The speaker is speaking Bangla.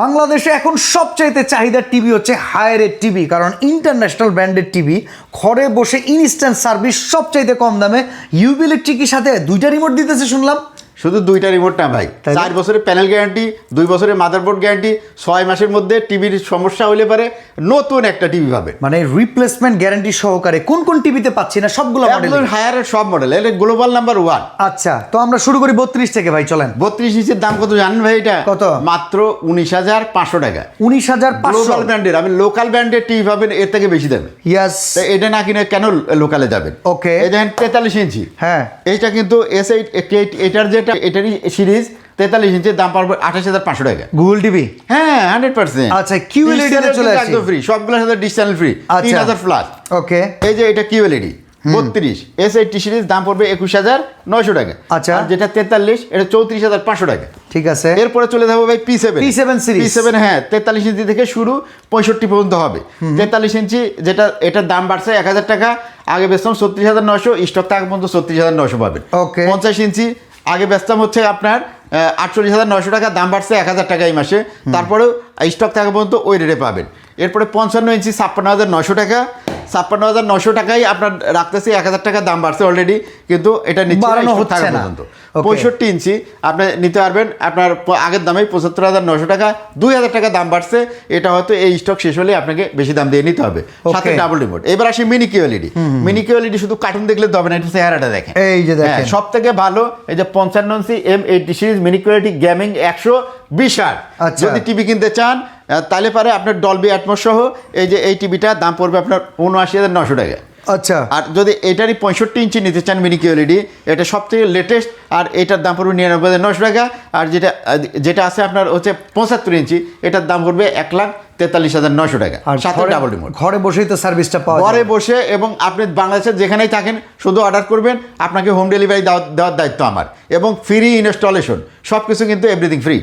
বাংলাদেশে এখন সবচাইতে চাহিদার টিভি হচ্ছে হায়ারের টিভি, কারণ ইন্টারন্যাশনাল ব্র্যান্ডের টিভি ঘরে বসে ইনস্ট্যান্ট সার্ভিস সবচাইতে কম দামে ইউবি ইলেকট্রিকের সাথে 2টা রিমোট দিতেছে শুনলাম। শুধু 2টা রিমোট না ভাই, 4 বছরের প্যানেল গ্যারান্টি, 2 বছরের মাদারবোর্ড গ্যারান্টি, 6 মাসের মধ্যে টিভির সমস্যা হলে পারে নতুন একটা টিভি পাবে, মানে রিপ্লেসমেন্ট গ্যারান্টি সহকারে। কোন কোন টিভিতে পাচ্ছি না সবগুলো মডেল? হায়ারের সব মডেল, এটা গ্লোবাল নাম্বার 1। আচ্ছা, তো আমরা শুরু করি 32 থেকে ভাই, চলেন। 32 ইঞ্চির দাম কত জানেন ভাই? এটা কত? মাত্র 19,500 টাকা। 19,500? গ্লোবাল ব্র্যান্ডের, আমি লোকাল ব্র্যান্ডের টিভি পাবেন এর থেকে বেশি দেবে। ইয়াস, এটা না কিনে কেন লোকালে যাবেন? ওকে, এই দেখেন 43 ইঞ্চি। হ্যাঁ, এইটা কিন্তু S8 এটার যেটা এটারই সিরিজ 43 ইঞ্চির দাম পড়বে 28,500 টাকা। গুগল টিভি, হ্যাঁ 100%। আচ্ছা, QLED তে চলে আসি, একদম ফ্রি, সবগুলোর সাথে ডিশ চ্যানেল ফ্রি, 3000 প্লাস। ওকে, এই যে এটা QLED 32 S80 সিরিজ দাম পড়বে 21,900 টাকা। আচ্ছা, আর যেটা 43 এটা 34,500 টাকা। ঠিক আছে। এরপরে চলে যাবো ভাই P7 সিরিজ। P7 হ্যাঁ 43 ইঞ্চি থেকে শুরু 65 পর্যন্ত হবে। 43 ইঞ্চি যেটা এটার দাম বাড়ছে 1,000 টাকা, আগে বেচতাম 36,900, স্টক থাকা পর্যন্ত 36,900 পাবেন। ওকে, 50 ইঞ্চি আগে বেচতাম হচ্ছে আপনার 48,900 টাকা, দাম বাড়ছে 1,000 টাকা এই মাসে, তারপরেও স্টক থাকা পর্যন্ত ওই রেটে পাবেন। এরপরে 55 ইঞ্চি 56,900 টাকা, 56,900 টাকাই আপনার রাখতেছি, 1,000 টাকা দাম বাড়ছে অলরেডি, কিন্তু এটা নিচ্ছে থাকা পর্যন্ত। 65 ইঞ্চি আপনি নিতে পারবেন আপনার আগের দামেই 75,900 টাকা, 2,000 টাকা দাম বাড়ছে, এটা হয়তো এই স্টক শেষ হলে আপনাকে বেশি দাম দিয়ে নিতে হবে, সাথে ডাবল রিমোট। এবার আসি মিনি QLED। মিনি QLED শুধু কার্টুন দেখলে তো হবে না, একটু চেহারাটা দেখেন। এই যে দেখেন, সব থেকে ভালো এই যে 55 ইঞ্চি M80 series mini QLED gaming 120 আচ্ছা, যদি টিভি কিনতে চান তাহলে পারে আপনার ডলবি অ্যাটমস সহ এই যে এই টিভিটা দাম পড়বে আপনার 79,900 টাকা। আচ্ছা, আর যদি এটারই 65 ইঞ্চি নিতে চান মিনি QLED, এটা সবথেকে লেটেস্ট, আর এটার দাম পড়বে 99,900 টাকা। আর যেটা আছে আপনার হচ্ছে 75 ইঞ্চি, এটার দাম পড়বে 1,43,900 টাকা, সাথে ডাবল রিমোট। ঘরে বসেই তো সার্ভিসটা পাওয়া যায়, ঘরে বসে, এবং আপনি বাংলাদেশের যেখানেই থাকেন শুধু অর্ডার করবেন, আপনাকে হোম ডেলিভারি দেওয়ার দায়িত্ব আমার, এবং ফ্রি ইনস্টলেশন, সব কিছু কিন্তু এভরিথিং ফ্রি।